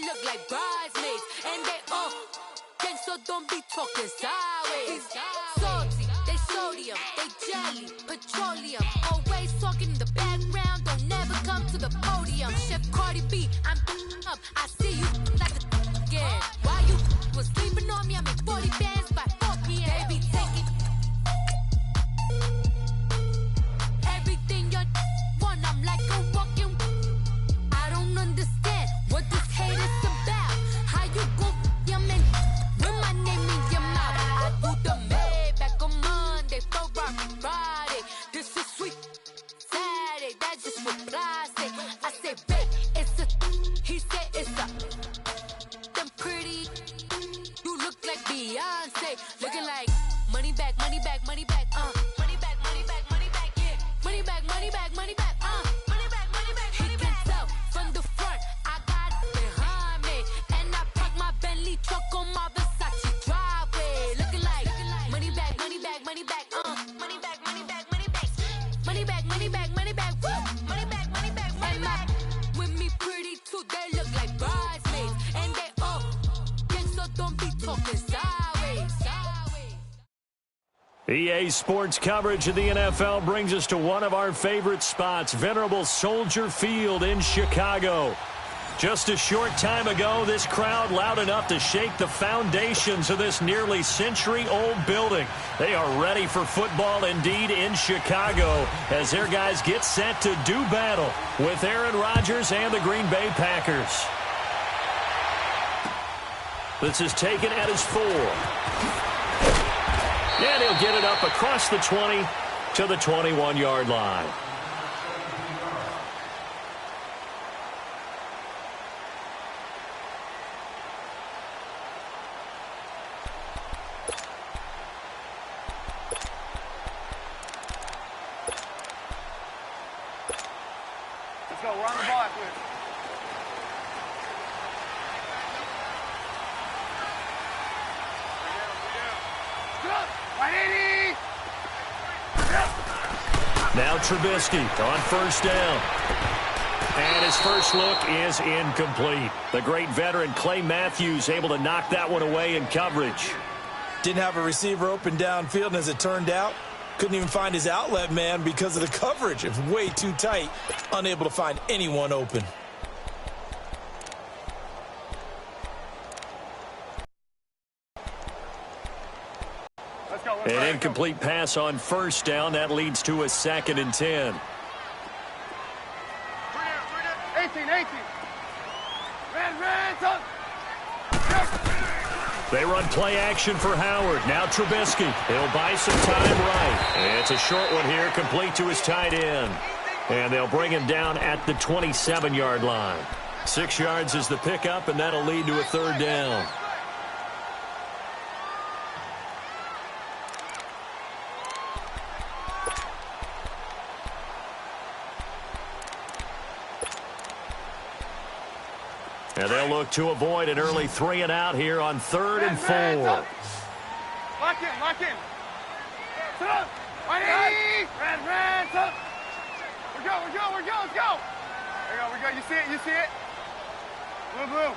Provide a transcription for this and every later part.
look like bridesmaids. And they all gang, so don't be talking sideways. Salty, they sodium, they jelly, petroleum. Always talking in the background, don't never come to the podium. Chef Cardi B, I'm up, I see you like the again. Why you was sleeping on me? I'm in 40 bands by 4 p.m. They be taking everything you want. I'm like a walking. I don't understand what this hate is about. How you go your man with my name in your mouth? I do the Maybach on Monday, Ferrari Friday. This is sweet Saturday. That's just what I say. I say, babe, it's a. He said it's a. Them pretty. You look like Beyonce, looking like money back, money back, money back, money back, money back, money back, yeah, money back, money back, money back, money back, money back. He can tell from the front, I got it behind me, and I park my Bentley truck on my Versace driveway, looking like money back, money back, money back, money back, money back, money back, money back, money back, money back, money back, money back, money back. With me pretty too, they look like bridesmaids, and they all gang, so don't be talking sideways. EA Sports coverage of the NFL brings us to one of our favorite spots, venerable Soldier Field in Chicago. Just a short time ago, this crowd loud enough to shake the foundations of this nearly century-old building. They are ready for football indeed in Chicago as their guys get set to do battle with Aaron Rodgers and the Green Bay Packers. This is taken at his 4. And he'll get it up across the 20 to the 21-yard line. Let's go. We're on the ball. Now Trubisky on first down. And his first look is incomplete. The great veteran Clay Matthews able to knock that one away in coverage. Didn't have a receiver open downfield, and as it turned out, couldn't even find his outlet man because of the coverage. It was way too tight, unable to find anyone open. An incomplete pass on first down. That leads to a 2nd and 10. 18. They run play action for Howard. Now Trubisky. He'll buy some time right. It's a short one here, complete to his tight end. And they'll bring him down at the 27-yard line. 6 yards is the pickup, and that'll lead to a 3rd down. And they'll look to avoid an early 3 and out here on 3rd and 4. Lock in. Sit up. Ran, up. We're go, let's go. There we go. You see it? Blue.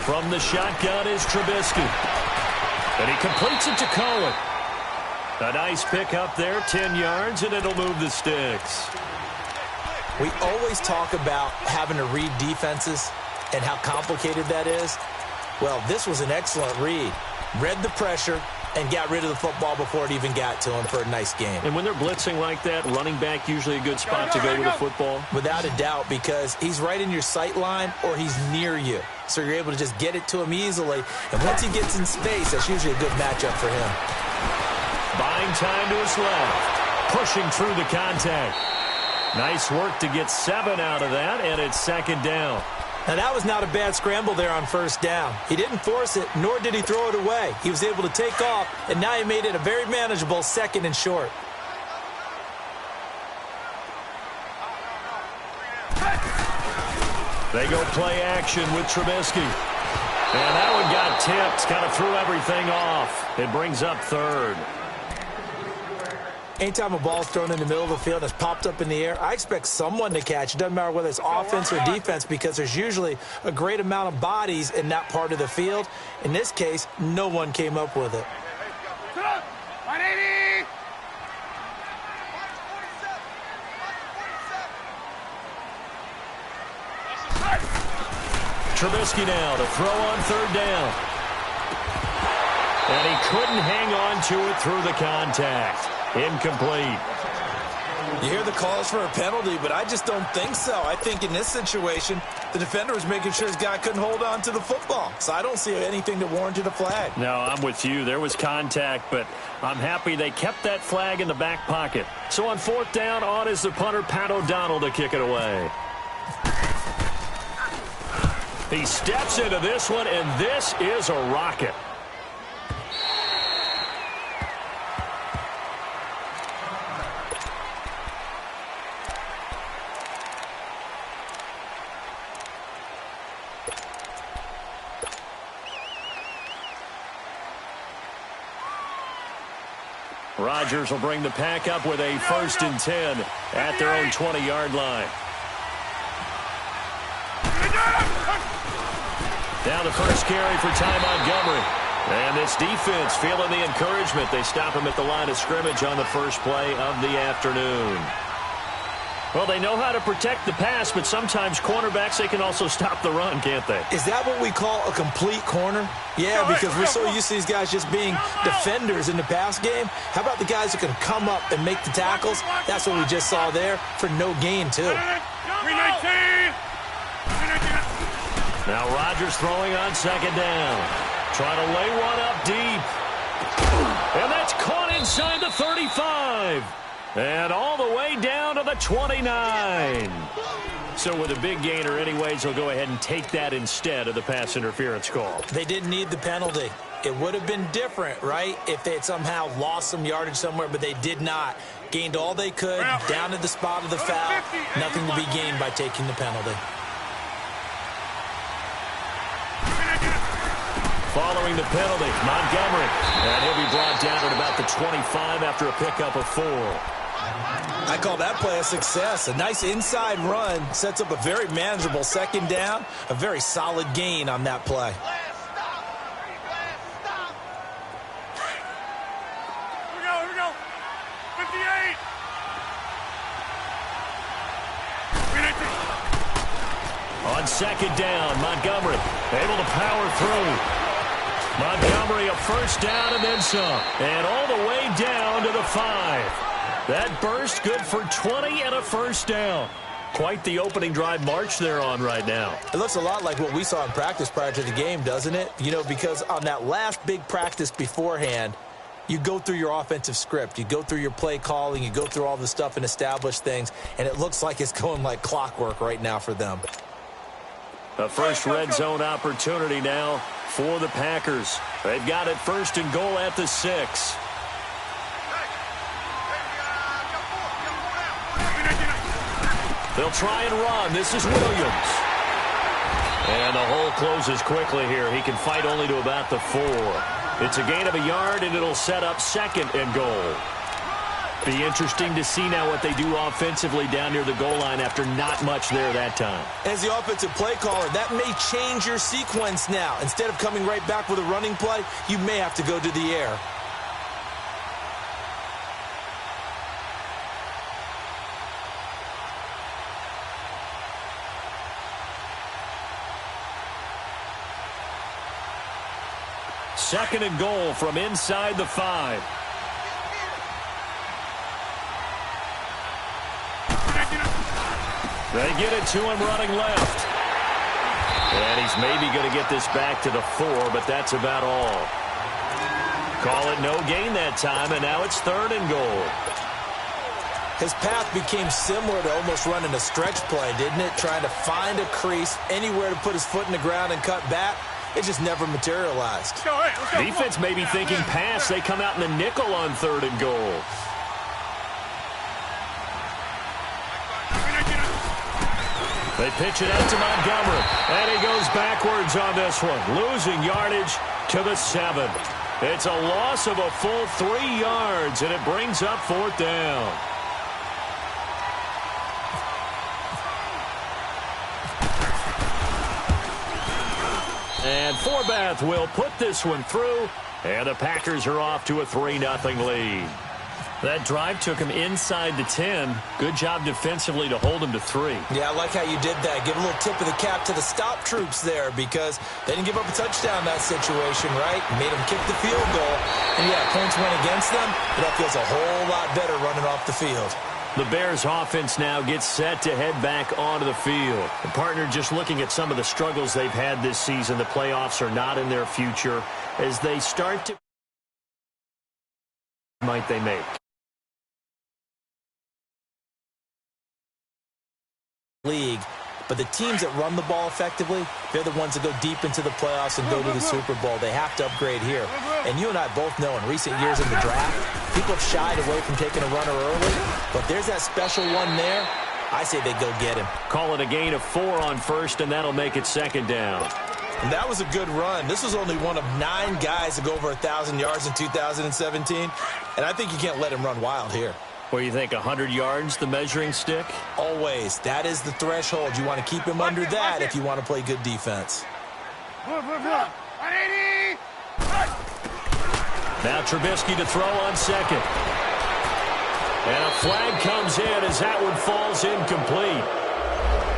From the shotgun is Trubisky. And he completes it to Cohen. A nice pickup there, 10 yards, and it'll move the sticks. We always talk about having to read defenses and how complicated that is. Well, this was an excellent read. Read the pressure and got rid of the football before it even got to him for a nice game. And when they're blitzing like that, running back usually a good spot to go with the football? Without a doubt, because he's right in your sight line or he's near you. So you're able to just get it to him easily. And once he gets in space, that's usually a good matchup for him. Buying time to his left. Pushing through the contact. Nice work to get 7 out of that, and it's 2nd down. Now, that was not a bad scramble there on first down. He didn't force it, nor did he throw it away. He was able to take off, and now he made it a very manageable 2nd and short. They go play action with Trubisky. And that one got tipped, kind of threw everything off. It brings up 3rd. Anytime a ball's thrown in the middle of the field and it's popped up in the air, I expect someone to catch. It doesn't matter whether it's offense or defense because there's usually a great amount of bodies in that part of the field. In this case, no one came up with it. 180! Trubisky now to throw on third down. And he couldn't hang on to it through the contact. Incomplete. You hear the calls for a penalty, but I just don't think so. I think in this situation, the defender was making sure his guy couldn't hold on to the football. So I don't see anything that warranted a flag. No, I'm with you. There was contact, but I'm happy they kept that flag in the back pocket. So on fourth down, on is the punter, Pat O'Donnell, to kick it away. He steps into this one, and this is a rocket. Rodgers will bring the pack up with a 1st and 10 at their own 20-yard line. Now the first carry for Ty Montgomery. And this defense feeling the encouragement. They stop him at the line of scrimmage on the first play of the afternoon. Well, they know how to protect the pass, but sometimes cornerbacks, they can also stop the run, can't they? Is that what we call a complete corner? Yeah, because we're so used to these guys just being defenders in the pass game. How about the guys who can come up and make the tackles? That's what we just saw there for no gain, too. 319! Now Rodgers throwing on second down. Trying to lay one up deep. And that's caught inside the 35. And all the way down to the 29. So with a big gainer anyways, he'll go ahead and take that instead of the pass interference call. They didn't need the penalty. It would have been different, right, if they had somehow lost some yardage somewhere, but they did not. Gained all they could, down to the spot of the foul. Nothing to be gained by taking the penalty. Following the penalty, Montgomery. And he'll be brought down at about the 25 after a pickup of 4. I call that play a success. A nice inside run sets up a very manageable second down. A very solid gain on that play. Here we go. 58! On second down, Montgomery able to power through. Montgomery a first down and then some. And all the way down to the 5. That burst good for 20 and a first down. Quite the opening drive march they're on right now. It looks a lot like what we saw in practice prior to the game, doesn't it? You know, because on that last big practice beforehand, you go through your offensive script. You go through your play calling. You go through all the stuff and establish things. And it looks like it's going like clockwork right now for them. A first red zone opportunity now for the Packers. They've got it 1st and goal at the 6. They'll try and run. This is Williams. And the hole closes quickly here. He can fight only to about the 4. It's a gain of a yard, and it'll set up 2nd and goal. Be interesting to see now what they do offensively down near the goal line after not much there that time. As the offensive play caller, that may change your sequence now. Instead of coming right back with a running play, you may have to go to the air. Second and goal from inside the 5. They get it to him running left. And he's maybe going to get this back to the 4, but that's about all. Call it no gain that time, and now it's 3rd and goal. His path became similar to almost running a stretch play, didn't it? Trying to find a crease, anywhere to put his foot in the ground and cut back. It just never materialized. Defense may be thinking pass. They come out in the nickel on 3rd and goal. They pitch it out to Montgomery, and he goes backwards on this one, losing yardage to the 7. It's a loss of a full 3 yards, and it brings up 4th down. And Forbath will put this one through, and the Packers are off to a 3-0 lead. That drive took him inside the 10. Good job defensively to hold him to 3. Yeah, I like how you did that. Give a little tip of the cap to the stop troops there because they didn't give up a touchdown in that situation, right? Made them kick the field goal. And, yeah, points went against them, but that feels a whole lot better running off the field. The Bears offense now gets set to head back onto the field. The partner, just looking at some of the struggles they've had this season, the playoffs are not in their future. As they start to... might they make? League, but the teams that run the ball effectively, they're the ones that go deep into the playoffs and go to the Super Bowl. They have to upgrade here. And you and I both know in recent years in the draft, people have shied away from taking a runner early, but there's that special one there. I say they go get him. Call it a gain of 4 on first, and that'll make it 2nd down. And that was a good run. This was only one of 9 guys to go over 1,000 yards in 2017, and I think you can't let him run wild here. What do you think, 100 yards, the measuring stick? Always. That is the threshold. You want to keep him under that if you want to play good defense. Now Trubisky to throw on 2nd. And a flag comes in as that one falls incomplete.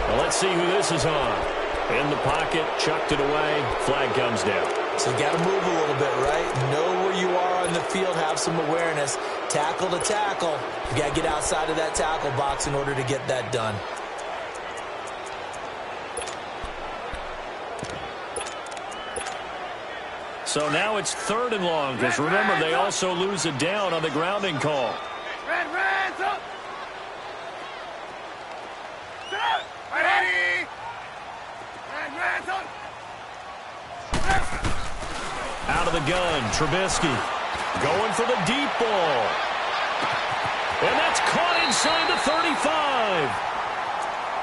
Well, let's see who this is on. In the pocket, chucked it away, flag comes down. So you got to move a little bit, right? Know where you are on the field, have some awareness. Tackle to tackle. You got to get outside of that tackle box in order to get that done. So now it's 3rd and long, because remember, they also lose a down on the grounding call. Out of the gun, Trubisky going for the deep ball. And that's caught inside the 35.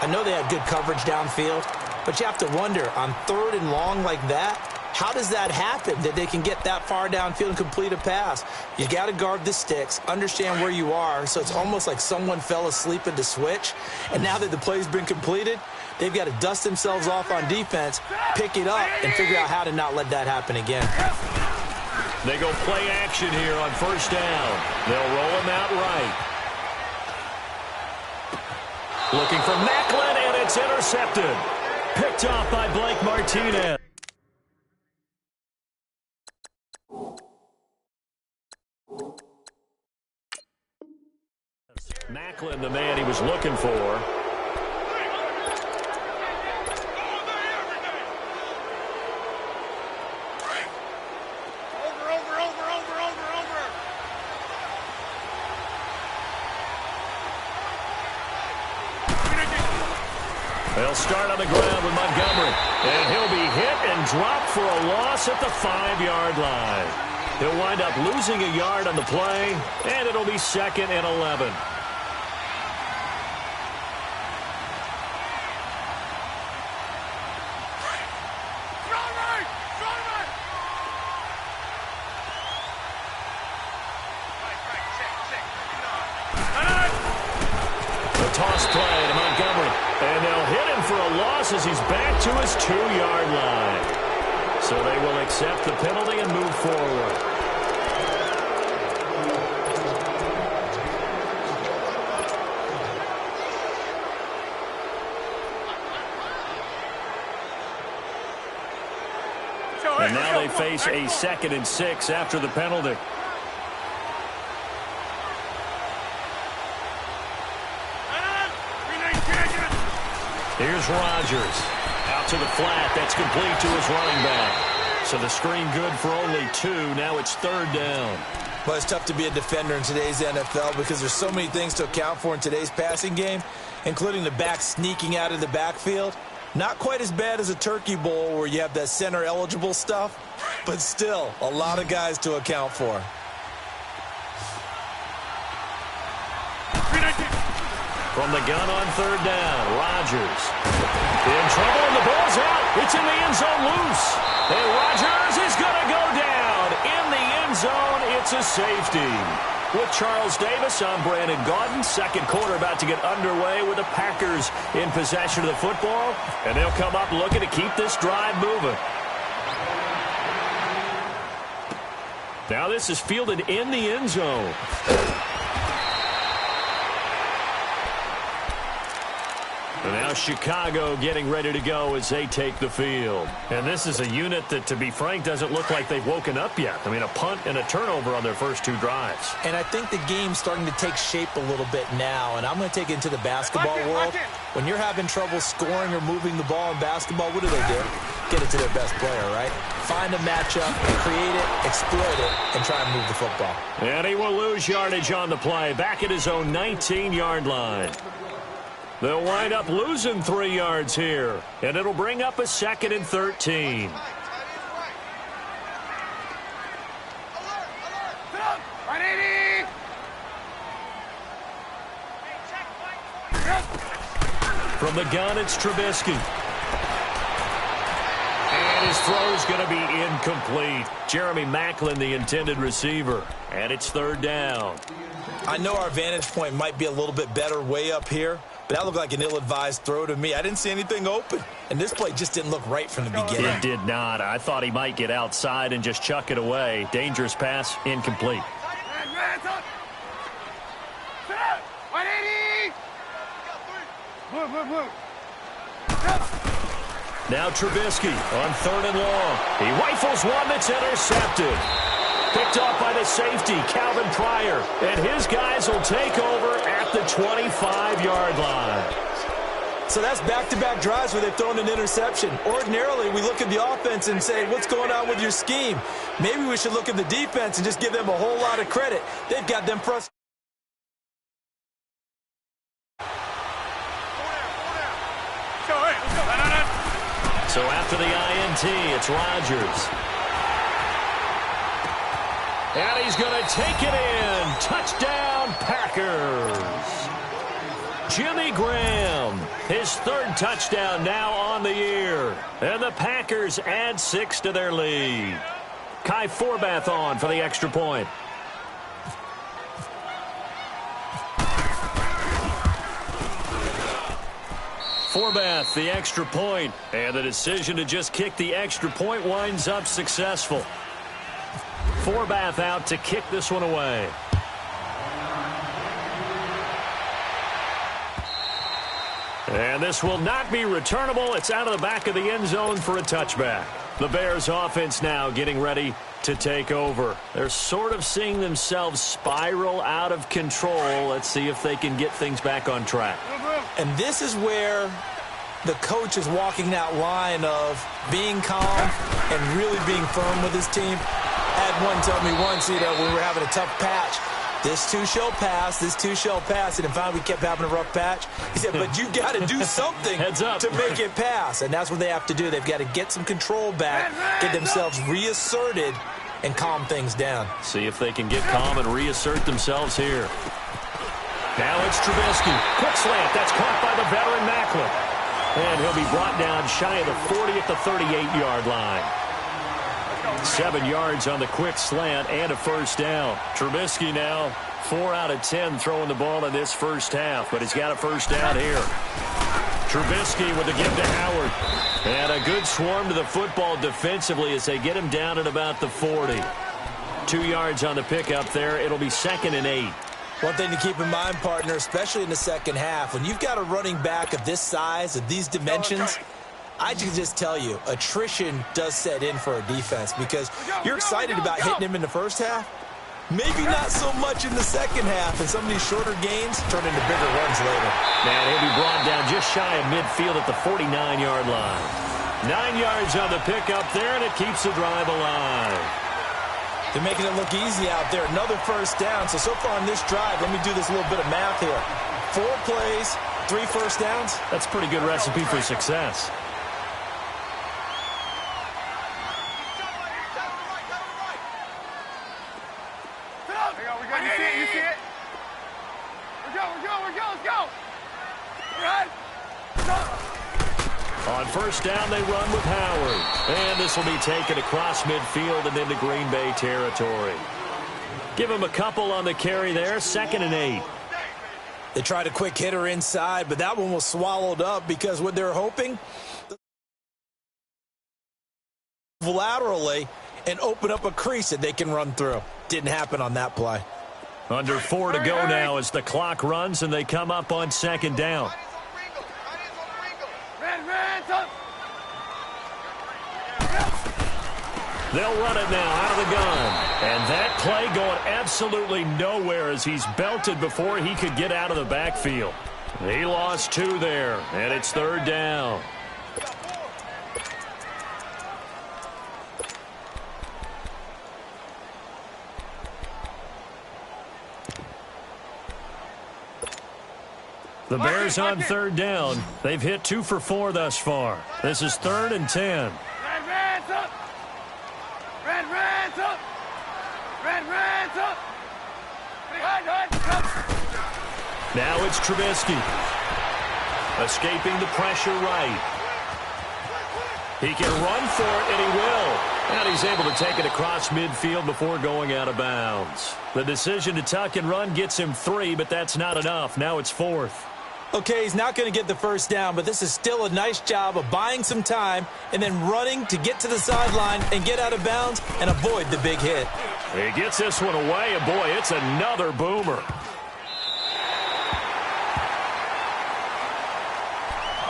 I know they had good coverage downfield, but you have to wonder, on 3rd and long like that, how does that happen, that they can get that far downfield and complete a pass? You got to guard the sticks, understand where you are, so it's almost like someone fell asleep at the switch, and now that the play's been completed, they've got to dust themselves off on defense, pick it up, and figure out how to not let that happen again. They go play action here on 1st down. They'll roll him out right. Looking for Macklin, and it's intercepted. Picked off by Blake Martinez. Macklin, the man he was looking for. They'll start on the ground with Montgomery. And he'll be hit and dropped for a loss at the 5-yard line. He'll wind up losing a yard on the play, and it'll be 2nd and 11. Toss play to Montgomery, and they'll hit him for a loss as he's back to his 2-yard line. So they will accept the penalty and move forward. And now they face a 2nd and 6 after the penalty. Here's Rodgers. Out to the flat. That's complete to his running back. So the screen good for only 2. Now it's 3rd down. Well, it's tough to be a defender in today's NFL because there's so many things to account for in today's passing game, including the back sneaking out of the backfield. Not quite as bad as a turkey bowl where you have that center-eligible stuff, but still a lot of guys to account for. From the gun on 3rd down, Rodgers. In trouble, and the ball's out. It's in the end zone loose. And Rodgers is going to go down in the end zone. It's a safety. With Charles Davis, I'm Brandon Gaudin. Second quarter about to get underway with the Packers in possession of the football. And they'll come up looking to keep this drive moving. Now this is fielded in the end zone. And now Chicago getting ready to go as they take the field. And this is a unit that, to be frank, doesn't look like they've woken up yet. I mean, a punt and a turnover on their first two drives. And I think the game's starting to take shape a little bit now. And I'm going to take it into the basketball world. When you're having trouble scoring or moving the ball in basketball, what do? Get it to their best player, right? Find a matchup, create it, exploit it, and try and move the football. And he will lose yardage on the play. Back at his own 19-yard line. They'll wind up losing 3 yards here. And it'll bring up a 2nd and 13. From the gun, it's Trubisky. And his throw is going to be incomplete. Jeremy Maclin, the intended receiver. And it's 3rd down. I know our vantage point might be a little bit better way up here, but that looked like an ill-advised throw to me. I didn't see anything open, and this play just didn't look right from the beginning. It did not. I thought he might get outside and just chuck it away. Dangerous pass, incomplete. Now Trubisky on 3rd and long. He rifles one that's intercepted. Picked off by the safety, Calvin Pryor. And his guys will take over at the 25-yard line. So that's back-to-back drives where they've thrown an interception. Ordinarily, we look at the offense and say, what's going on with your scheme? Maybe we should look at the defense and just give them a whole lot of credit. They've got them frustrated. So after the INT, it's Rodgers. And he's going to take it in. Touchdown, Packers. Jimmy Graham, his 3rd touchdown now on the year. And the Packers add 6 to their lead. Kai Forbath on for the extra point. Forbath, the extra point. And the decision to just kick the extra point winds up successful. Forbath out to kick this one away. And this will not be returnable. It's out of the back of the end zone for a touchback. The Bears offense now getting ready to take over. They're sort of seeing themselves spiral out of control. Let's see if they can get things back on track. And this is where the coach is walking that line of being calm and really being firm with his team. I had one tell me once, when we were having a tough patch, this too shall pass, this too shall pass. And finally we kept having a rough patch. He said, but you got to do something Heads up. to make it pass. And that's what they have to do. They've got to get some control back, get themselves reasserted, and calm things down. See if they can get calm and reassert themselves here. Now it's Trubisky. Quick slant. That's caught by the veteran Maclin. And he'll be brought down shy of the 40 at the 38-yard line. 7 yards on the quick slant and a 1st down. Trubisky now 4 out of 10 throwing the ball in this first half, but he's got a 1st down here. Trubisky with the give to Howard. And a good swarm to the football defensively as they get him down at about the 40. 2 yards on the pickup there. It'll be 2nd and 8. One thing to keep in mind, partner, especially in the second half, when you've got a running back of this size, of these dimensions, I can just tell you, attrition does set in for a defense because you're excited about hitting him in the first half. Maybe not so much in the second half, and some of these shorter gains turn into bigger runs later. And he'll be brought down just shy of midfield at the 49-yard line. 9 yards on the pickup there, and it keeps the drive alive. They're making it look easy out there. Another 1st down. So far on this drive, let me do this little bit of math here. 4 plays, 3 1st downs. That's a pretty good recipe for success. You see it? Let's go. On first down, they run with Howard. And this will be taken across midfield and into Green Bay territory. Give him a couple on the carry there, 2nd and 8. They tried a quick hitter inside, but that one was swallowed up because what they're hoping, laterally and open up a crease that they can run through. Didn't happen on that play. Under 4 to go now as the clock runs and they come up on 2nd down. They'll run it now out of the gun. And that play going absolutely nowhere as he's belted before he could get out of the backfield. He lost 2 there, and it's 3rd down. The Bears on 3rd down. They've hit 2 for 4 thus far. This is 3rd and 10. Red's up! Red's up! Red's up! Now it's Trubisky. Escaping the pressure right. He can run for it, and he will. And he's able to take it across midfield before going out of bounds. The decision to tuck and run gets him 3, but that's not enough. Now it's 4th. Okay, he's not going to get the first down, but this is still a nice job of buying some time and then running to get to the sideline and get out of bounds and avoid the big hit. He gets this one away, and boy, it's another boomer.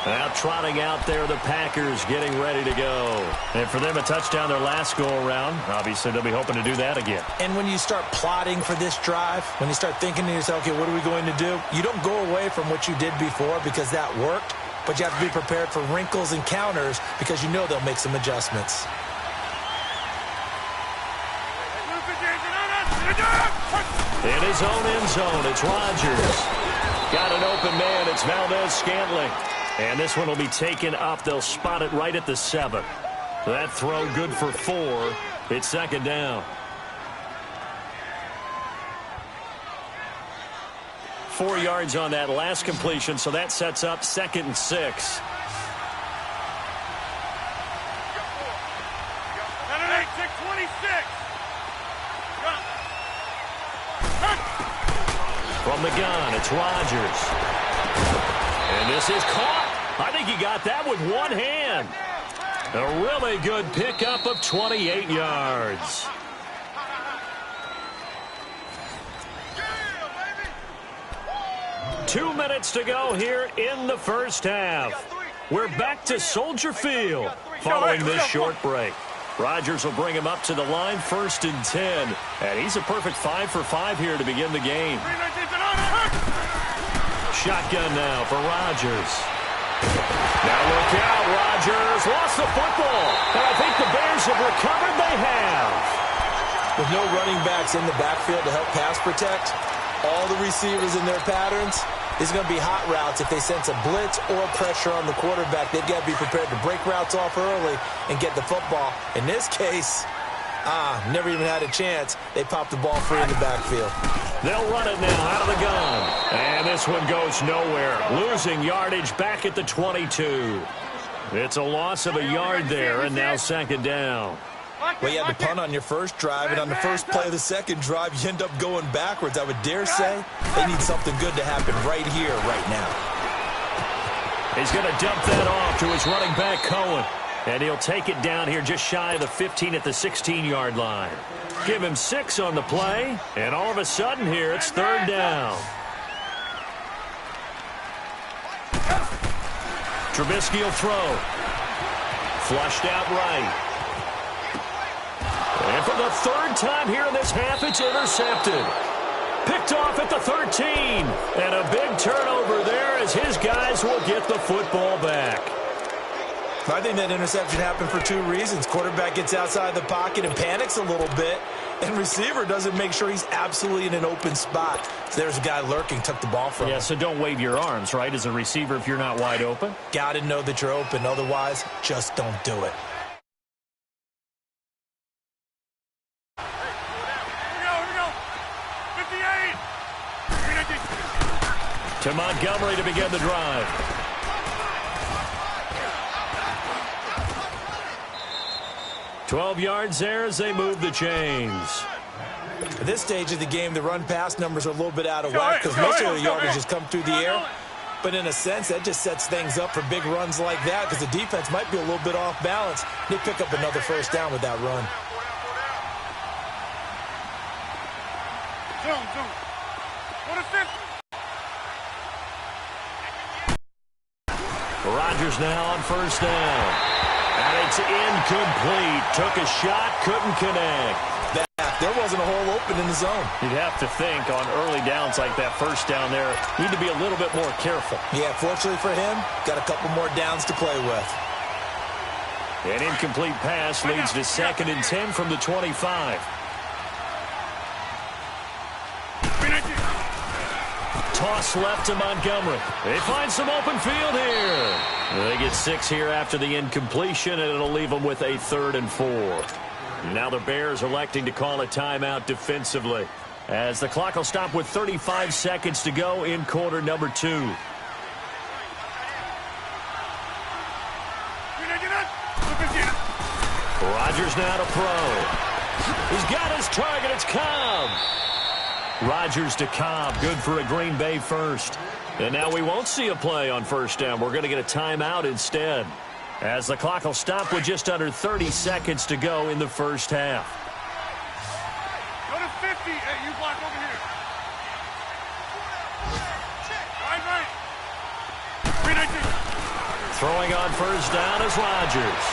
Now trotting out there, the Packers getting ready to go. And for them, a touchdown their last go-around. Obviously, they'll be hoping to do that again. And when you start plotting for this drive, when you start thinking to yourself, okay, what are we going to do? You don't go away from what you did before because that worked, but you have to be prepared for wrinkles and counters because you know they'll make some adjustments. In his own end zone, it's Rodgers. Got an open man, it's Valdez-Scantling. And this one will be taken up. They'll spot it right at the 7. That throw good for 4. It's 2nd down. 4 yards on that last completion, so that sets up 2nd and 6. From the gun, it's Rodgers. And this is caught. I think he got that with one hand. A really good pickup of 28 yards. Yeah, 2 minutes to go here in the first half. We're back to Soldier Field following this short break. Rodgers will bring him up to the line, 1st and 10. And he's a perfect 5 for 5 here to begin the game. Shotgun now for Rodgers. Now look out, Rodgers lost the football. And I think the Bears have recovered. They have. With no running backs in the backfield to help pass protect, all the receivers in their patterns, it's going to be hot routes. If they sense a blitz or pressure on the quarterback, they've got to be prepared to break routes off early and get the football. In this case, never even had a chance. They popped the ball free in the backfield. They'll run it now out of the gun. And this one goes nowhere. Losing yardage back at the 22. It's a loss of a yard there, and now 2nd down. Well, you had to punt on your first drive, and on the first play of the second drive, you end up going backwards. I would dare say they need something good to happen right here, right now. He's going to dump that off to his running back, Cohen. And he'll take it down here just shy of the 15 at the 16-yard line. Give him 6 on the play, and all of a sudden here, it's 3rd down. Trubisky will throw. Flushed out right. And for the 3rd time here in this half, it's intercepted. Picked off at the 13. And a big turnover there as his guys will get the football back. I think that interception happened for 2 reasons. Quarterback gets outside the pocket and panics a little bit, and receiver doesn't make sure he's absolutely in an open spot. So there's a guy lurking, took the ball from him. Yeah, so don't wave your arms, right, as a receiver if you're not wide open? Got to know that you're open. Otherwise, just don't do it. To Montgomery to begin the drive. 12 yards there as they move the chains. At this stage of the game, the run-pass numbers are a little bit out of whack because most of the yardage has come through the air. But in a sense, that just sets things up for big runs like that because the defense might be a little bit off balance. They pick up another first down with that run. Rodgers now on first down. And it's incomplete. Took a shot, couldn't connect. There wasn't a hole open in the zone. You'd have to think on early downs like that first down there, need to be a little bit more careful. Yeah, fortunately for him, got a couple more downs to play with. An incomplete pass leads to 2nd and 10 from the 25. Toss left to Montgomery. They find some open field here. They get 6 here after the incompletion, and it'll leave them with a 3rd and 4. Now the Bears electing to call a timeout defensively as the clock will stop with 35 seconds to go in quarter number 2. Rodgers now to throw. He's got his target. It's Cobb. Rodgers to Cobb. Good for a Green Bay first. And now we won't see a play on first down. We're going to get a timeout instead, as the clock will stop with just under 30 seconds to go in the first half. Go to 50. Hey, you block over here. Right. 319. Throwing on first down is Rodgers.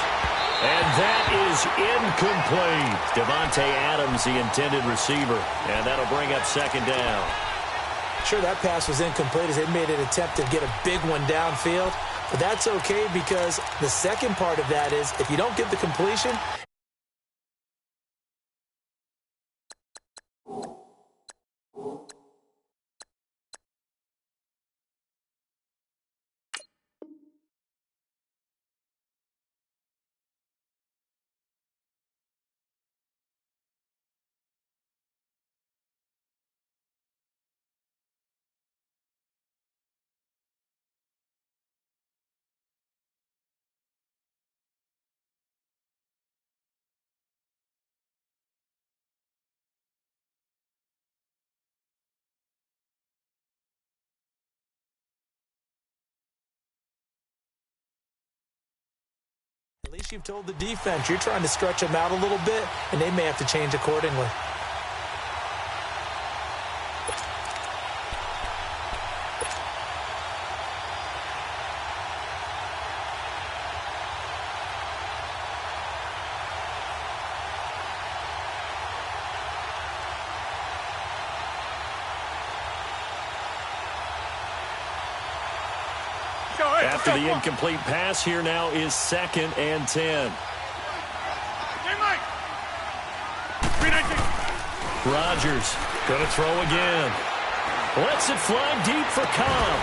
And that is incomplete. Devontae Adams, the intended receiver. And that'll bring up 2nd down. Sure, that pass was incomplete as they made an attempt to get a big one downfield. But that's okay because the second part of that is if you don't get the completion, at least you've told the defense you're trying to stretch them out a little bit, and they may have to change accordingly. After the incomplete pass, here now is 2nd and 10. Rodgers going to throw again. Lets it fly deep for Cobb.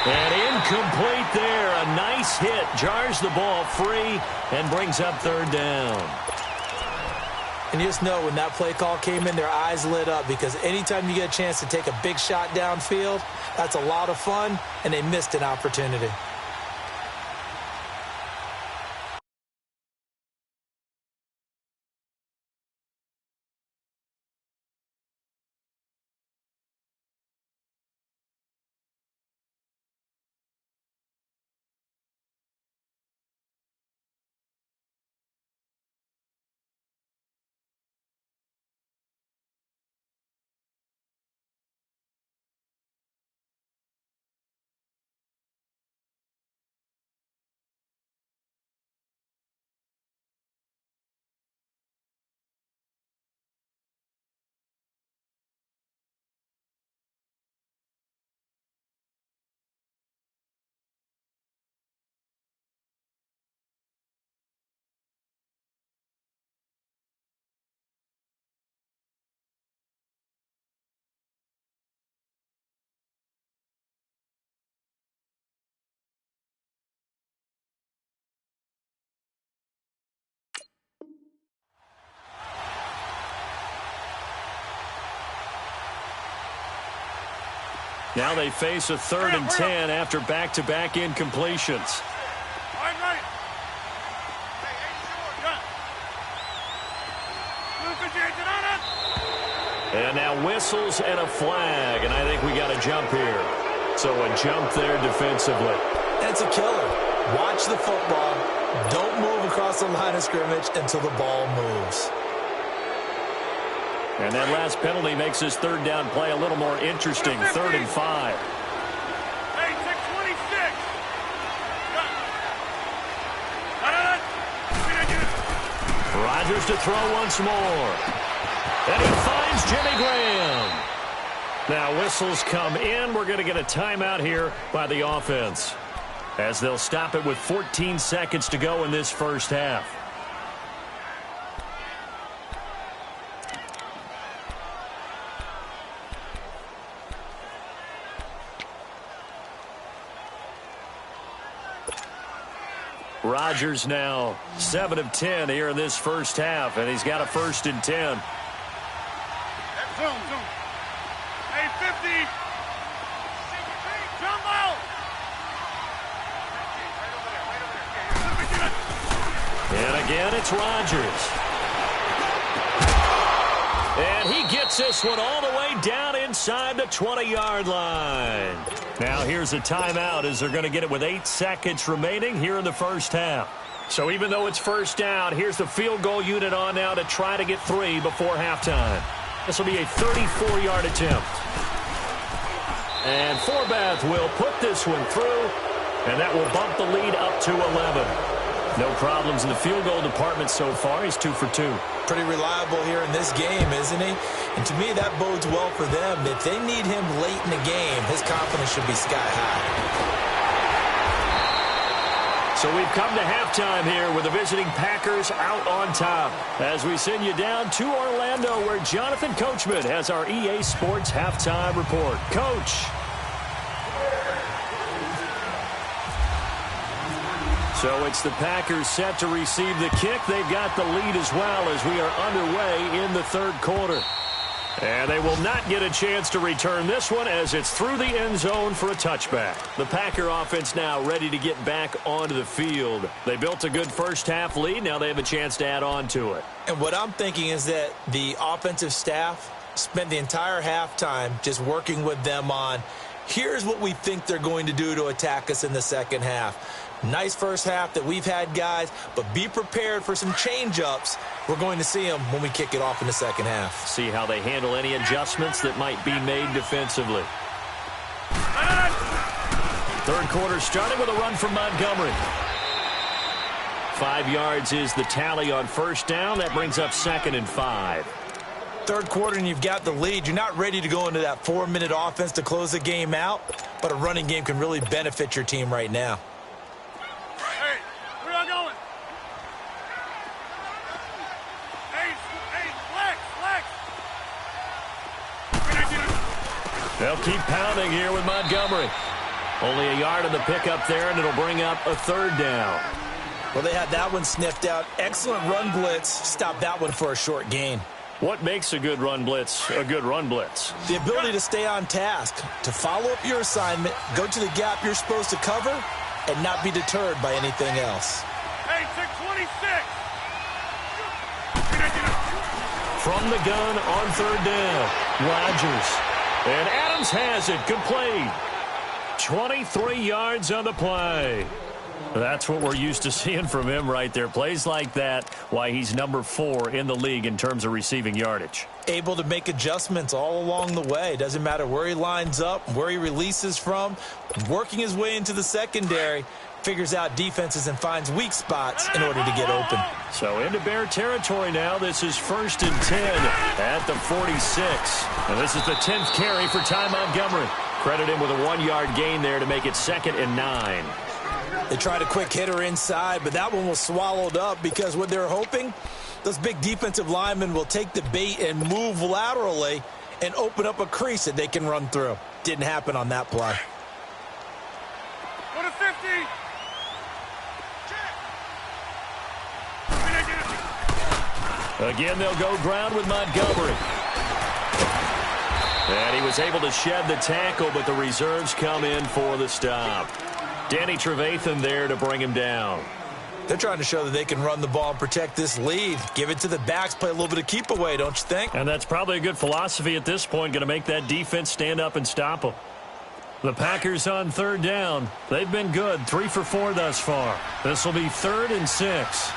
And incomplete there. A nice hit. Jars the ball free and brings up 3rd down. And you just know when that play call came in, their eyes lit up because anytime you get a chance to take a big shot downfield, that's a lot of fun, and they missed an opportunity. Now they face a 3rd and 10 after back-to-back incompletions. And now whistles and a flag, and I think we got a jump here. So a jump there defensively. It's a killer. Watch the football. Don't move across the line of scrimmage until the ball moves. And that last penalty makes this third down play a little more interesting. 3rd and 5. Hey, 626. Rodgers to throw once more. And he finds Jimmy Graham. Now whistles come in. We're going to get a timeout here by the offense, as they'll stop it with 14 seconds to go in this first half. Rodgers now 7 of 10 here in this first half, and he's got a 1st and 10. Zoom. Hey, 50. Jumbo. And again, it's Rodgers. And he gets this one all the way down inside the 20-yard line. Now here's a timeout, as they're going to get it with 8 seconds remaining here in the first half. So even though it's first down, here's the field goal unit on now to try to get 3 before halftime. This will be a 34-yard attempt. And Forbath will put this one through, and that will bump the lead up to 11. No problems in the field goal department so far. He's 2 for 2. Pretty reliable here in this game, isn't he? And to me, that bodes well for them. If they need him late in the game, his confidence should be sky high. So we've come to halftime here with the visiting Packers out on top, as we send you down to Orlando, where Jonathan Coachman has our EA Sports halftime report. Coach. So it's the Packers set to receive the kick. They've got the lead as well as we are underway in the third quarter. And they will not get a chance to return this one, as it's through the end zone for a touchback. The Packer offense now ready to get back onto the field. They built a good first half lead. Now they have a chance to add on to it. And what I'm thinking is that the offensive staff spent the entire halftime just working with them on, here's what we think they're going to do to attack us in the second half. Nice first half that we've had, guys, but be prepared for some change-ups. We're going to see them when we kick it off in the second half. See how they handle any adjustments that might be made defensively. Third quarter starting with a run from Montgomery. 5 yards is the tally on first down. That brings up 2nd and 5. Third quarter and you've got the lead. You're not ready to go into that 4-minute offense to close the game out, but a running game can really benefit your team right now. They'll keep pounding here with Montgomery. Only a yard on the pickup there, and it'll bring up a 3rd down. Well, they had that one sniffed out. Excellent run blitz. Stop that one for a short gain. What makes a good run blitz a good run blitz? The ability to stay on task, to follow up your assignment, go to the gap you're supposed to cover, and not be deterred by anything else. Hey, 626. From the gun on 3rd down, Rodgers. And Adams has it, complete. 23 yards on the play. That's what we're used to seeing from him right there. Plays like that, why he's number 4 in the league in terms of receiving yardage. Able to make adjustments all along the way. Doesn't matter where he lines up, where he releases from. Working his way into the secondary, figures out defenses and finds weak spots in order to get open. So into Bear territory now. This is 1st and 10 at the 46. And this is the 10th carry for Ty Montgomery. Credit him with a 1-yard gain there to make it 2nd and 9. They tried a quick hitter inside, but that one was swallowed up because what they're hoping, those big defensive linemen will take the bait and move laterally and open up a crease that they can run through. Didn't happen on that play. Go to 50. Again, they'll go ground with Montgomery. And he was able to shed the tackle, but the reserves come in for the stop. Danny Trevathan there to bring him down. They're trying to show that they can run the ball and protect this lead. Give it to the backs, play a little bit of keep away, don't you think? And that's probably a good philosophy at this point, going to make that defense stand up and stop them. The Packers on third down. They've been good, 3 for 4 thus far. This will be 3rd and 6.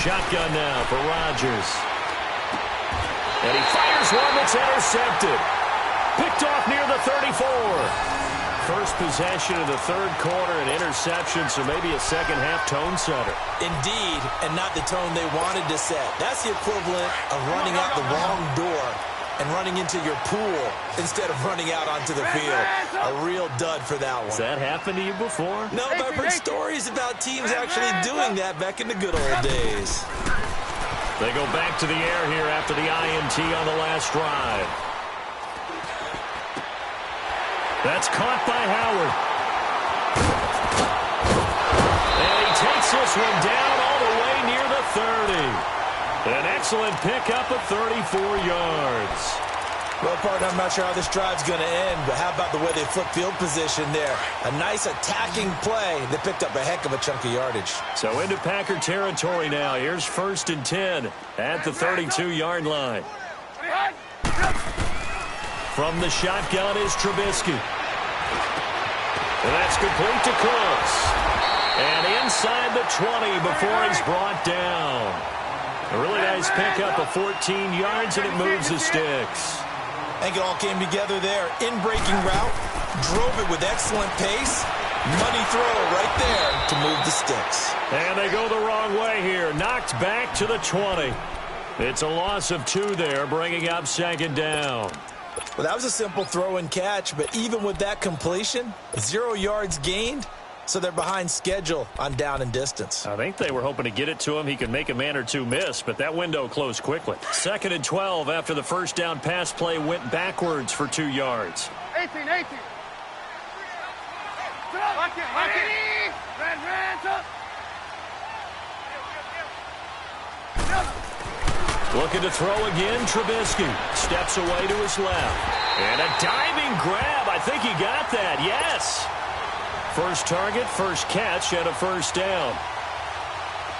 Shotgun now for Rodgers. And he fires one that's intercepted. Picked off near the 34. First possession of the third quarter, an interception, so maybe a second-half tone setter. Indeed, and not the tone they wanted to set. That's the equivalent of running out the wrong door and running into your pool instead of running out onto the field. A real dud for that one. Has that happened to you before? No, but I've heard stories about teams actually doing that back in the good old days. They go back to the air here after the INT on the last drive. That's caught by Howard. And he takes this one down all the way near the 30. An excellent pickup of 34 yards. Well, partner, I'm not sure how this drive's going to end, but how about the way they flip field position there? A nice attacking play that picked up a heck of a chunk of yardage. So into Packer territory now. Here's 1st and 10 at the 32-yard line. From the shotgun is Trubisky. And that's complete to Cooks. And inside the 20 before he's brought down. A really nice pickup of 14 yards, and it moves the sticks. I think it all came together there. In-breaking route, drove it with excellent pace. Money throw right there to move the sticks. And they go the wrong way here. Knocked back to the 20. It's a loss of 2 there, bringing up 2nd down. Well, that was a simple throw and catch, but even with that completion, 0 yards gained, so they're behind schedule on down and distance. I think they were hoping to get it to him. He could make a man or two miss, but that window closed quickly. 2nd and 12 after the first down pass play went backwards for 2 yards. 18. Lock it. Red, Looking to throw again, Trubisky. Steps away to his left. And a diving grab. I think he got that. Yes. First target, first catch, and a first down.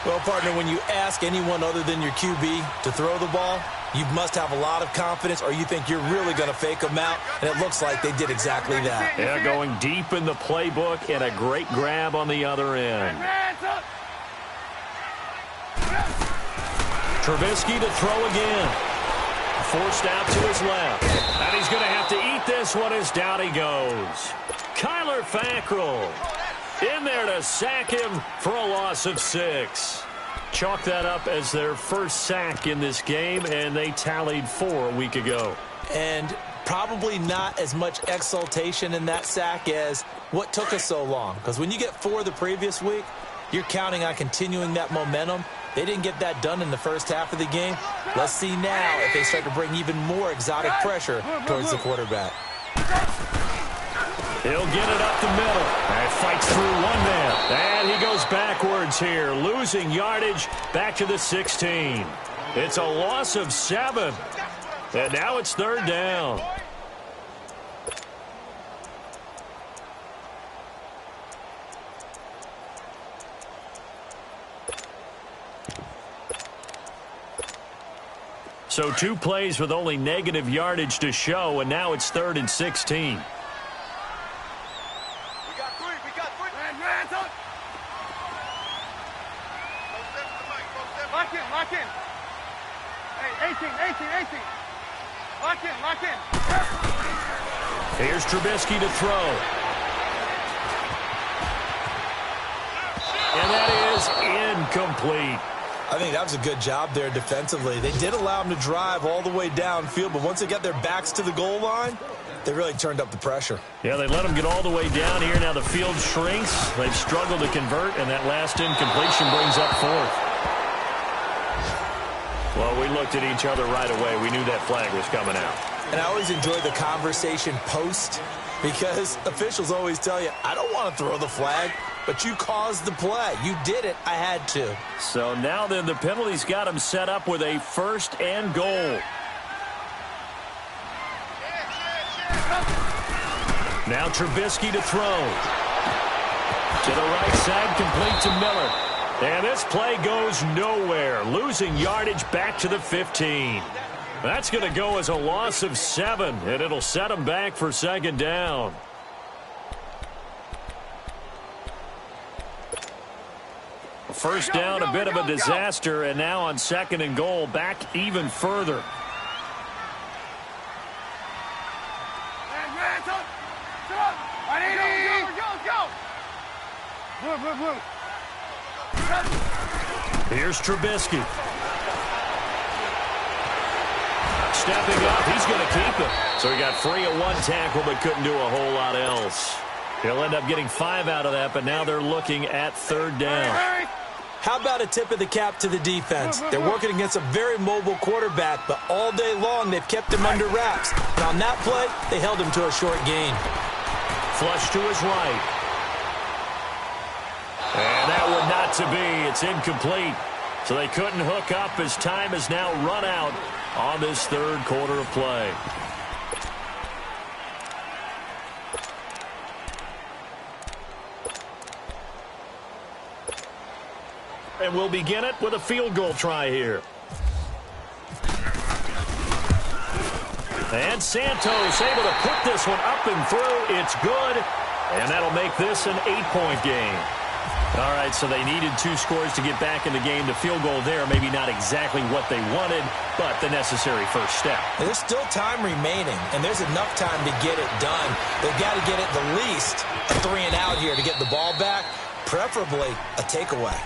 Well, partner, when you ask anyone other than your QB to throw the ball, you must have a lot of confidence, or you think you're really going to fake them out, and it looks like they did exactly that. Yeah, going deep in the playbook, and a great grab on the other end. Trubisky to throw again. Forced out to his left. And he's going to have to eat this one as down he goes. Kyler Fackrell in there to sack him for a loss of 6. Chalk that up as their first sack in this game, and they tallied 4 a week ago. And probably not as much exultation in that sack as what took us so long. Because when you get 4 the previous week, you're counting on continuing that momentum. They didn't get that done in the first half of the game. Let's see now if they start to bring even more exotic pressure towards the quarterback. He'll get it up the middle. And fights through one man. And he goes backwards here, losing yardage back to the 16. It's a loss of 7. And now it's 3rd down. So 2 plays with only negative yardage to show, and now it's 3rd and 16. We got 3. Red, Lock in. Hey, 18. Lock in. Here's Trubisky to throw. And that is incomplete. I think that was a good job there defensively. They did allow them to drive all the way downfield, but once they got their backs to the goal line, they really turned up the pressure. Yeah, they let them get all the way down here. Now the field shrinks. They've struggled to convert, and that last incompletion brings up 4th. Well, we looked at each other right away. We knew that flag was coming out. And I always enjoy the conversation post, because officials always tell you, I don't want to throw the flag, but you caused the play. You did it. I had to. So now then the penalty's got him set up with a 1st and goal. Now Trubisky to throw. To the right side, complete to Miller. And this play goes nowhere, losing yardage back to the 15. That's going to go as a loss of 7, and it'll set them back for second down. First down, a bit of a disaster, and now on second and goal, back even further. Here's Trubisky. Stepping up, he's going to keep it. So he got free of one tackle, but couldn't do a whole lot else. He'll end up getting 5 out of that, but now they're looking at third down. How about a tip of the cap to the defense? They're working against a very mobile quarterback, but all day long they've kept him under wraps. And on that play, they held him to a short gain. Flush to his right. And that one not to be. It's incomplete. So they couldn't hook up as time is now run out on this third quarter of play. And we'll begin it with a field goal try here. And Santos able to put this one up and through. It's good. And that'll make this an 8-point game. All right, so they needed 2 scores to get back in the game. The field goal there, maybe not exactly what they wanted, but the necessary first step. There's still time remaining, and there's enough time to get it done. They've got to get at the least a 3-and-out here to get the ball back, preferably a takeaway.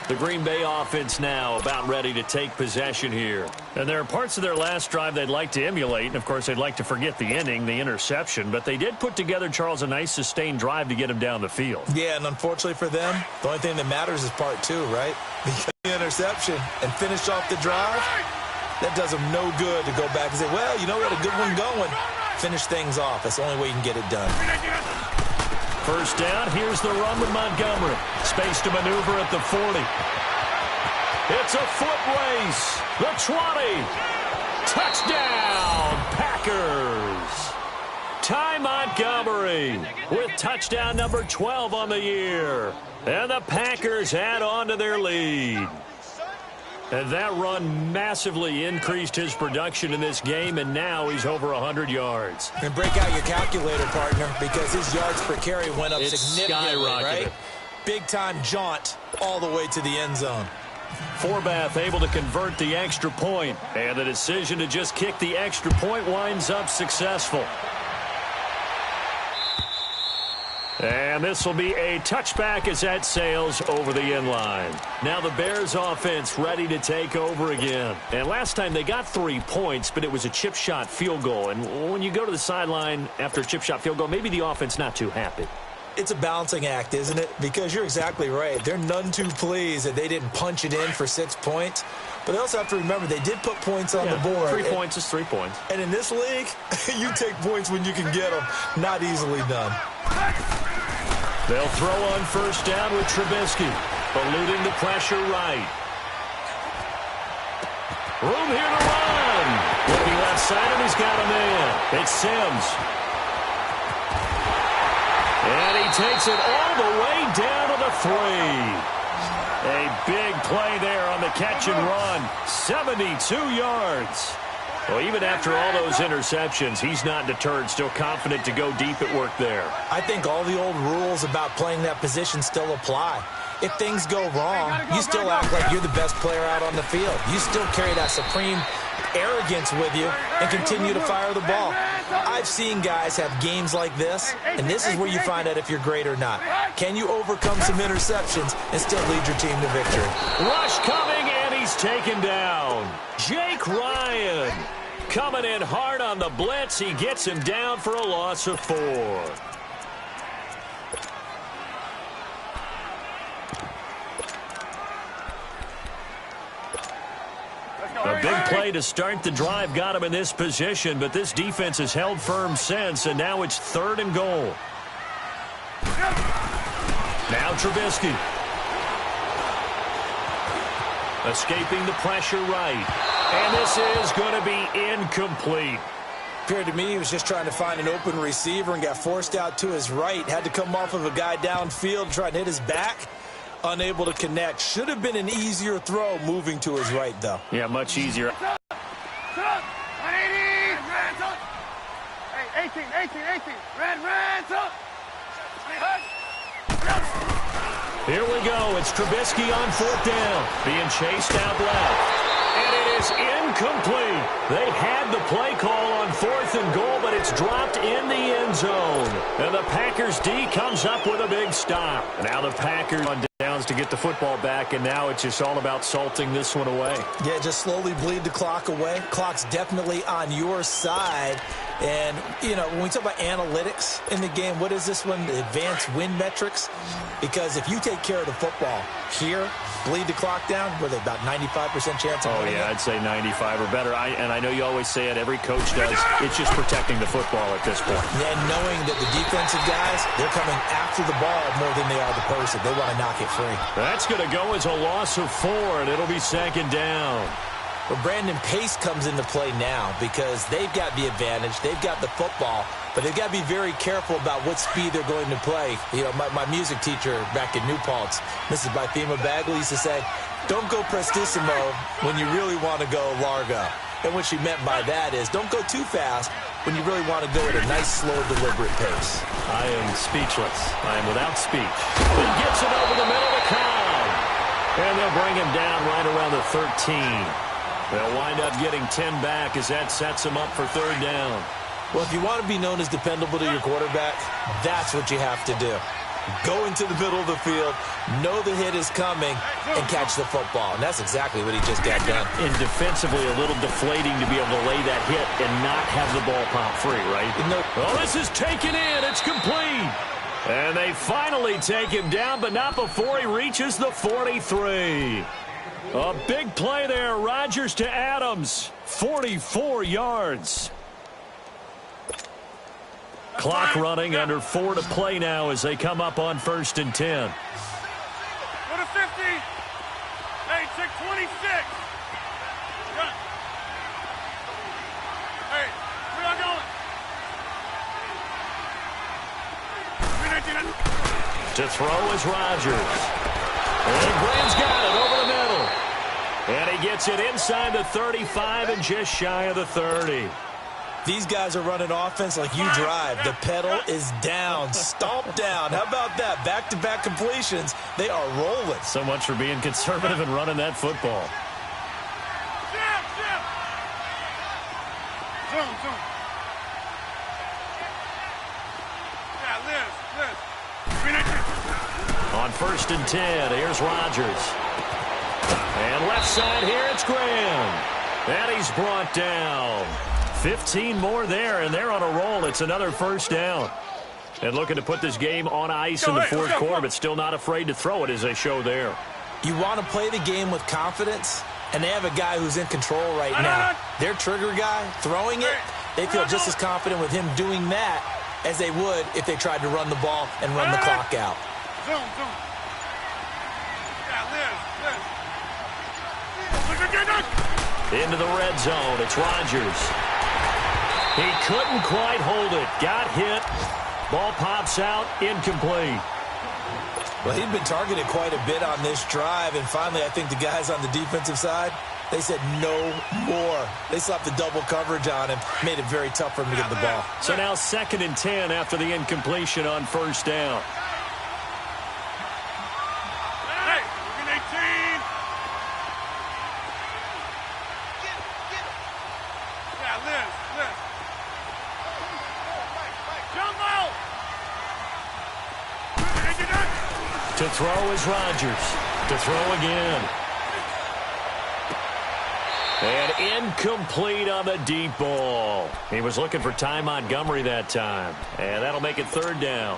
The Green Bay offense now about ready to take possession here. And there are parts of their last drive they'd like to emulate. And, of course, they'd like to forget the ending, the interception. But they did put together, Charles, a nice sustained drive to get him down the field. Yeah, and unfortunately for them, the only thing that matters is part 2, right? The interception and finish off the drive, that does them no good to go back and say, well, you know, we had a good one going. Finish things off. That's the only way you can get it done. First down, here's the run with Montgomery. Space to maneuver at the 40. It's a foot race. The 20. Touchdown, Packers. Ty Montgomery with touchdown number 12 on the year. And the Packers add on to their lead. And that run massively increased his production in this game, and now he's over 100 yards. And break out your calculator, partner, because his yards per carry went up significantly, right? Big-time jaunt all the way to the end zone. Forbath able to convert the extra point, and the decision to just kick the extra point winds up successful. And this will be a touchback as that sails over the end line. Now the Bears offense ready to take over again. And last time they got 3 points, but it was a chip shot field goal. And when you go to the sideline after a chip shot field goal, maybe the offense not too happy. It's a balancing act, isn't it? Because you're exactly right. They're none too pleased that they didn't punch it in for 6 points. But they also have to remember they did put points on the board. 3 points is 3 points. And in this league, you take points when you can get them. Not easily done. They'll throw on first down with Trubisky, eluding the pressure right. Room here to run. Looking left side, and he's got a man. It's Sims. And he takes it all the way down to the 3. A big play there on the catch and run. 72 yards. Well, even after all those interceptions, he's not deterred, still confident to go deep at work there. I think all the old rules about playing that position still apply. If things go wrong, you still act like you're the best player out on the field. You still carry that supreme arrogance with you and continue to fire the ball. I've seen guys have games like this, and this is where you find out if you're great or not. Can you overcome some interceptions and still lead your team to victory? Rush coming, and he's taken down. Jake Ryan coming in hard on the blitz. He gets him down for a loss of 4. A big play to start the drive got him in this position, but this defense has held firm since, and now it's 3rd and goal. Now Trubisky. Escaping the pressure right. And this is going to be incomplete. Appeared to me he was just trying to find an open receiver and got forced out to his right. Had to come off of a guy downfield, trying to hit his back. Unable to connect. Should have been an easier throw moving to his right, though. Yeah, much easier. Hey, 18. Red, Here we go. It's Trubisky on 4th down. Being chased out left. And it is incomplete. They had the play call on 4th and goal, but it's dropped in the end zone. And the Packers D comes up with a big stop. Now the Packers on downs to get the football back, and now it's just all about salting this one away. Yeah, just slowly bleed the clock away. Clock's definitely on your side. And, you know, when we talk about analytics in the game, what is this one? The advanced win metrics? Because if you take care of the football here, bleed the clock down, were they about 95% chance of winning? Oh, yeah, I'd say 95 or better. And I know you always say it, every coach does. It's just protecting the football at this point. And knowing that the defensive guys, they're coming after the ball more than they are the person. They want to knock it free. That's going to go as a loss of 4, and it'll be 2nd down. But Brandon, pace comes into play now because they've got the advantage. They've got the football, but they've got to be very careful about what speed they're going to play. You know, my music teacher back in New Paltz, Mrs. Bythema Bagley, used to say, don't go prestissimo when you really want to go largo. And what she meant by that is don't go too fast when you really want to go at a nice, slow, deliberate pace. I am speechless. I am without speech. He gets it over the middle of the crowd. And they'll bring him down right around the 13. They'll wind up getting 10 back as that sets them up for 3rd down. Well, if you want to be known as dependable to your quarterback, that's what you have to do. Go into the middle of the field, know the hit is coming, and catch the football. And that's exactly what he just got done. And defensively, a little deflating to be able to lay that hit and not have the ball pop free, right? Oh, this is taken in. It's complete. And they finally take him down, but not before he reaches the 43. A big play there. Rodgers to Adams. 44 yards. Clock running, under 4 to play now as they come up on 1st and 10. Go to 50. Hey, check 26. Hey, where y'all going? To throw is Rodgers. And Graham's got it over the middle. And he gets it inside the 35 and just shy of the 30. These guys are running offense like you drive. The pedal is down, stomp down. How about that? Back-to-back completions. They are rolling. So much for being conservative and running that football. Zoom. Yeah, Liz. On 1st and 10, here's Rodgers. And left side here, it's Graham. And he's brought down. 15 more there, and they're on a roll. It's another 1st down. And looking to put this game on ice in the 4th quarter, but still not afraid to throw it as they show there. You want to play the game with confidence, and they have a guy who's in control right now. Their trigger guy, throwing it, they feel just as confident with him doing that as they would if they tried to run the ball and run the clock out. Zoom. Yeah, Liz. Into the red zone, it's Rodgers. He couldn't quite hold it. Got hit. Ball pops out, incomplete. Well, he'd been targeted quite a bit on this drive, and finally I think the guys on the defensive side, they said no more. They slapped the double coverage on him, made it very tough for him to get the ball. So now 2nd and 10 after the incompletion on 1st down. Hey, we're in 18. Yeah, Liz. Jump out. To throw is Rodgers. To throw again. And incomplete on the deep ball. He was looking for Ty Montgomery that time. And that'll make it 3rd down.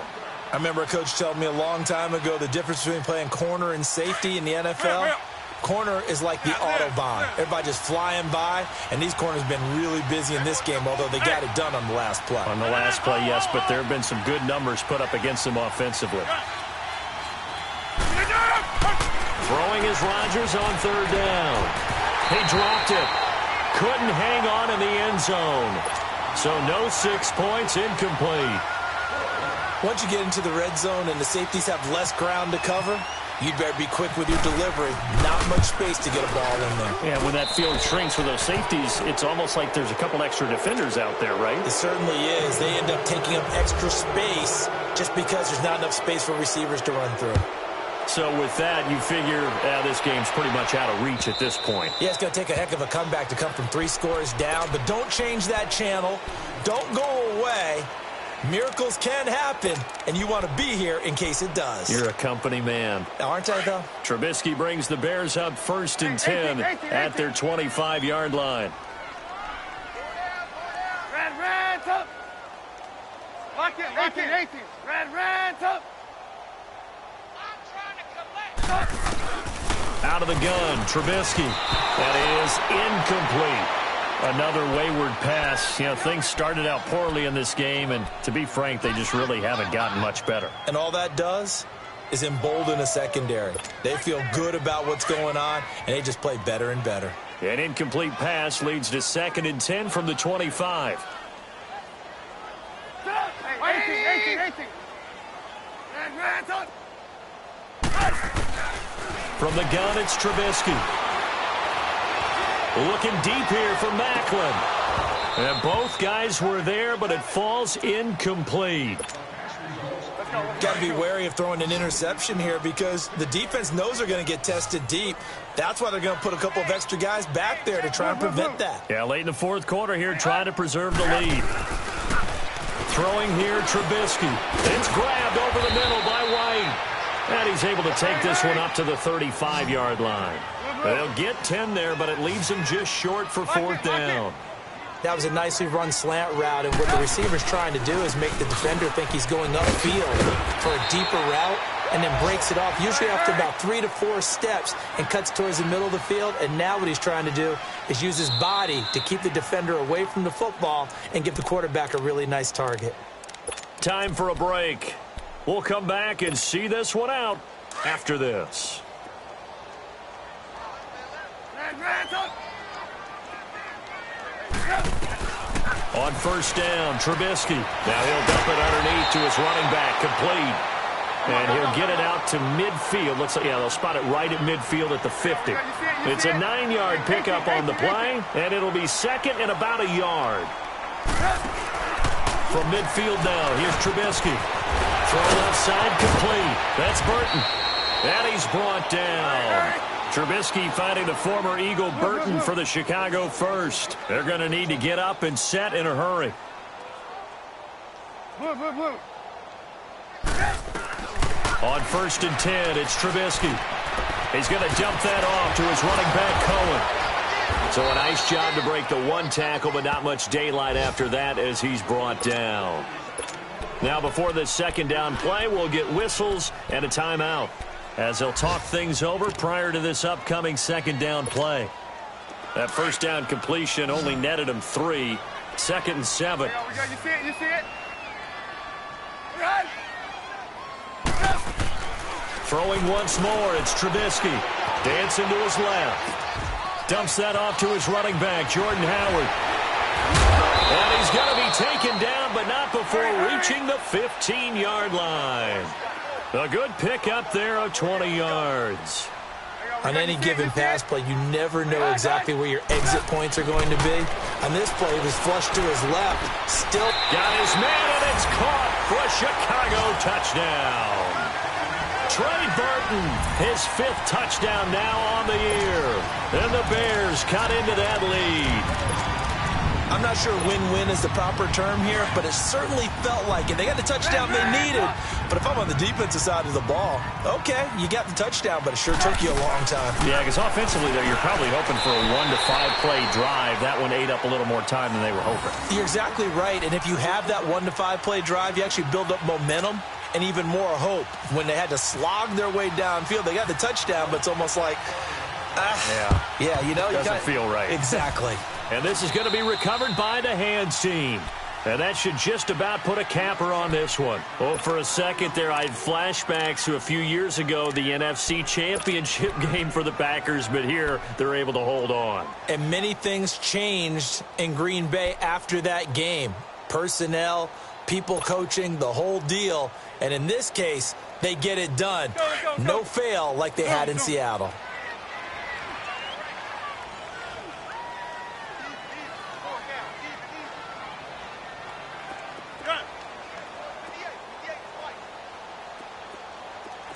I remember a coach telling me a long time ago the difference between playing corner and safety in the NFL. Corner is like the Autobahn. Everybody just flying by, and these corners have been really busy in this game, although they got it done on the last play. On the last play, yes, but there have been some good numbers put up against them offensively. Throwing is Rodgers on 3rd down. He dropped it. Couldn't hang on in the end zone. So no 6 points, incomplete. Once you get into the red zone and the safeties have less ground to cover, you'd better be quick with your delivery. Not much space to get a ball in there. Yeah, when that field shrinks for those safeties, it's almost like there's a couple extra defenders out there, right? It certainly is. They end up taking up extra space just because there's not enough space for receivers to run through. So with that, you figure this game's pretty much out of reach at this point. Yeah, it's going to take a heck of a comeback to come from 3 scores down, but don't change that channel. Don't go away. Miracles can happen, and you want to be here in case it does. You're a company man. Aren't I, though? Trubisky brings the Bears up 1st and 10 at their 25-yard line. Red, up. Lock it, 18. Red, up. Out of the gun, Trubisky. That is incomplete. Another wayward pass. You know, things started out poorly in this game, and to be frank, they just really haven't gotten much better. And all that does is embolden a secondary. They feel good about what's going on, and they just play better and better. An incomplete pass leads to 2nd and 10 from the 25. 18. Red, up. From the gun, it's Trubisky. Looking deep here for Macklin. And both guys were there, but it falls incomplete. Got to be wary of throwing an interception here because the defense knows they're going to get tested deep. That's why they're going to put a couple of extra guys back there to try and prevent that. Yeah, late in the 4th quarter here, trying to preserve the lead. Throwing here, Trubisky. It's grabbed over the middle by White. And he's able to take this one up to the 35-yard line. They'll get 10 there, but it leaves them just short for 4th down. That was a nicely run slant route, and what the receiver's trying to do is make the defender think he's going upfield for a deeper route, and then breaks it off, usually after about 3 to 4 steps, and cuts towards the middle of the field. And now what he's trying to do is use his body to keep the defender away from the football and give the quarterback a really nice target. Time for a break. We'll come back and see this one out after this. Red, up. On 1st down, Trubisky. Now he'll dump it underneath to his running back, complete. And he'll get it out to midfield. Looks like, yeah, they'll spot it right at midfield at the 50. It's a 9-yard pickup on the play, and it'll be 2nd and about a yard. From midfield now, here's Trubisky. Throw left side, complete. That's Burton. And he's brought down. Trubisky finding the former Eagle Burton for the Chicago first. They're going to need to get up and set in a hurry. Blue. On 1st and 10, it's Trubisky. He's going to dump that off to his running back, Cohen. So a nice job to break the 1 tackle, but not much daylight after that as he's brought down. Now before the 2nd down play, we'll get whistles and a timeout, as they'll talk things over prior to this upcoming 2nd down play. That 1st down completion only netted him 3. 2nd and 7. You see it? Right. Throwing once more, it's Trubisky. Dancing to his left. Dumps that off to his running back, Jordan Howard. And he's going to be taken down, but not before reaching the 15-yard line. A good pickup there of 20 yards. On any given pass play, you never know exactly where your exit points are going to be. On this play, it was flushed to his left. Still got his man, and it's caught for a Chicago touchdown. Trey Burton, his 5th touchdown now on the year. And the Bears cut into that lead. I'm not sure win-win is the proper term here, but it certainly felt like it. They got the touchdown they needed. But if I'm on the defensive side of the ball, okay, you got the touchdown, but it sure took you a long time. Yeah, because offensively, though, you're probably hoping for a 1 to 5 play drive. That one ate up a little more time than they were hoping. You're exactly right, and if you have that 1 to 5 play drive, you actually build up momentum and even more hope. When they had to slog their way downfield, they got the touchdown, but it's almost like, yeah, you know, doesn't feel right. Exactly. And this is going to be recovered by the hands team. And that should just about put a capper on this one. Oh, for a second there, I had flashbacks to a few years ago, the NFC Championship game for the Packers, but here they're able to hold on. And many things changed in Green Bay after that game. Personnel, people coaching, the whole deal. And in this case, they get it done. No fail like they had in Seattle.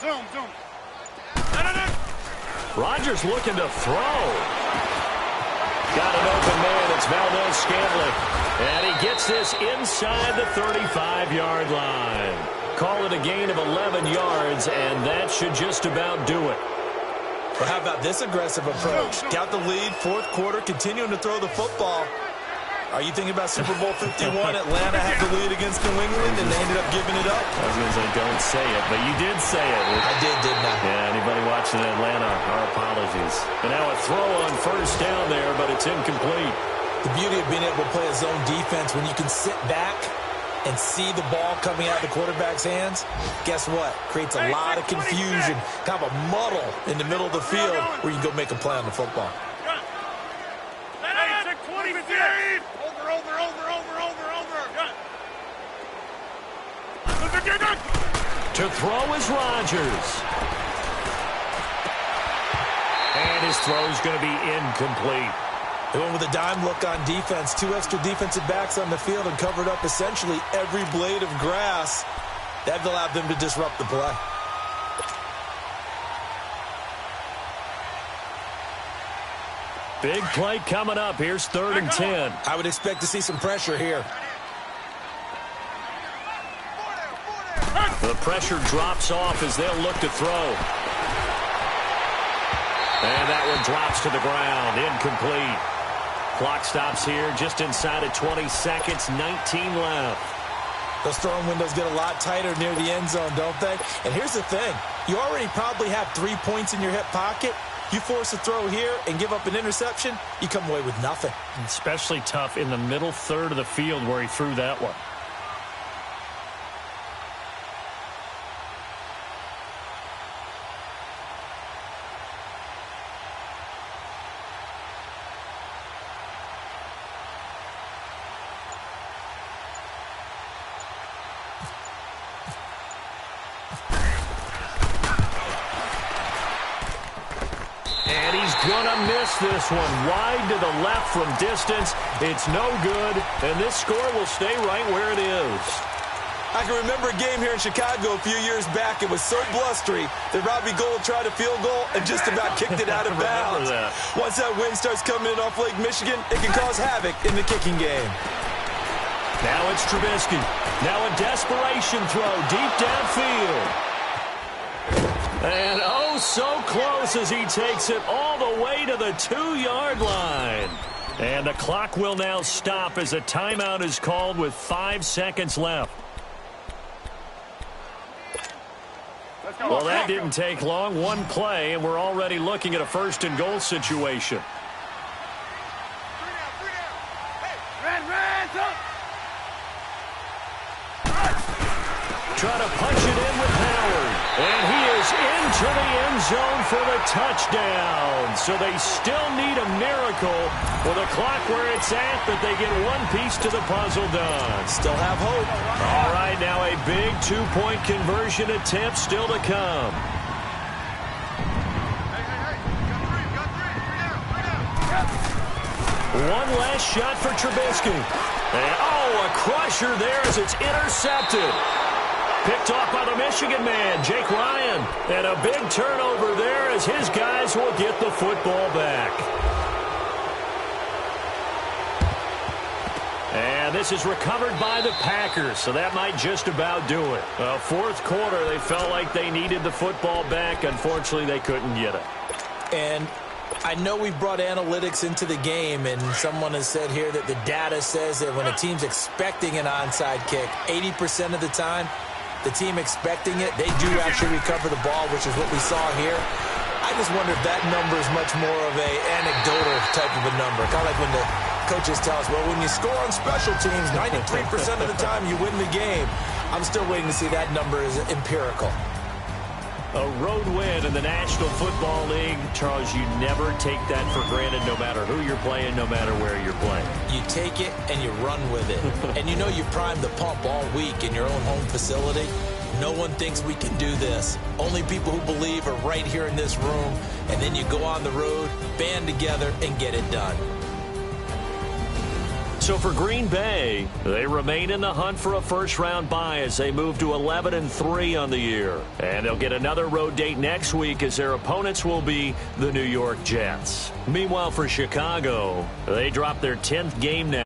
Zoom. Rodgers looking to throw. Got an open man. It's Valdez-Scantling. And he gets this inside the 35-yard line. Call it a gain of 11 yards, and that should just about do it. Well, how about this aggressive approach? Got the lead, fourth quarter, continuing to throw the football. Are you thinking about Super Bowl 51? Atlanta had the lead against New England, and they ended up giving it up? I was going to say, don't say it, but you did say it. I did, didn't I? Yeah, anybody watching Atlanta, our apologies. And now a throw on first down there, but it's incomplete. The beauty of being able to play a zone defense, when you can sit back and see the ball coming out of the quarterback's hands, guess what? Creates a lot of confusion, kind of a muddle in the middle of the field where you can go make a play on the football. To throw is Rodgers. And his throw is going to be incomplete. They went with a dime look on defense. 2 extra defensive backs on the field and covered up essentially every blade of grass. That allowed them to disrupt the play. Big play coming up. Here's 3rd and 10. I would expect to see some pressure here. The pressure drops off as they'll look to throw. And that one drops to the ground. Incomplete. Clock stops here just inside of 20 seconds. 19 left. Those throwing windows get a lot tighter near the end zone, don't they? And here's the thing. You already probably have 3 points in your hip pocket. You force a throw here and give up an interception, you come away with nothing. Especially tough in the middle third of the field where he threw that one. Gonna miss this one. Wide to the left from distance. It's no good, and this score will stay right where it is. I can remember a game here in Chicago a few years back. It was so blustery that Robbie Gould tried a field goal and just about kicked it out of bounds. Once that wind starts coming in off Lake Michigan, it can cause havoc in the kicking game. Now it's Trubisky. Now a desperation throw deep downfield. And oh, so close as he takes it all the way to the 2-yard line. And the clock will now stop as a timeout is called with 5 seconds left. Well, that didn't take long. One play, and we're already looking at a 1st and goal situation. Trying to punch it in with Howard. And he is into the end zone for the touchdown. So they still need a miracle with a clock where it's at, but they get one piece to the puzzle done. Still have hope. All right, now a big 2-point conversion attempt still to come. One last shot for Trubisky. And, oh, a crusher there as it's intercepted. Picked off by the Michigan man, Jake Ryan. And a big turnover there as his guys will get the football back. And this is recovered by the Packers, so that might just about do it. Fourth quarter, they felt like they needed the football back. Unfortunately, they couldn't get it. And I know we brought analytics into the game, and someone has said here that the data says that when a team's expecting an onside kick, 80% of the time, the team expecting it, they do actually recover the ball, which is what we saw here. I just wonder if that number is much more of a anecdotal type of a number. Kind of like when the Coaches tell us, well, when you score on special teams, 93% of the time you win the game. I'm still waiting to see that number is empirical. A road win in the National Football League. Charles, you never take that for granted no matter who you're playing, no matter where you're playing. You take it and you run with it. And you know you primed the pump all week in your own home facility. No one thinks we can do this. Only people who believe are right here in this room. And then you go on the road, band together, and get it done. So for Green Bay, they remain in the hunt for a first-round bye as they move to 11-3 on the year. And they'll get another road date next week as their opponents will be the New York Jets. Meanwhile, for Chicago, they drop their 10th game now.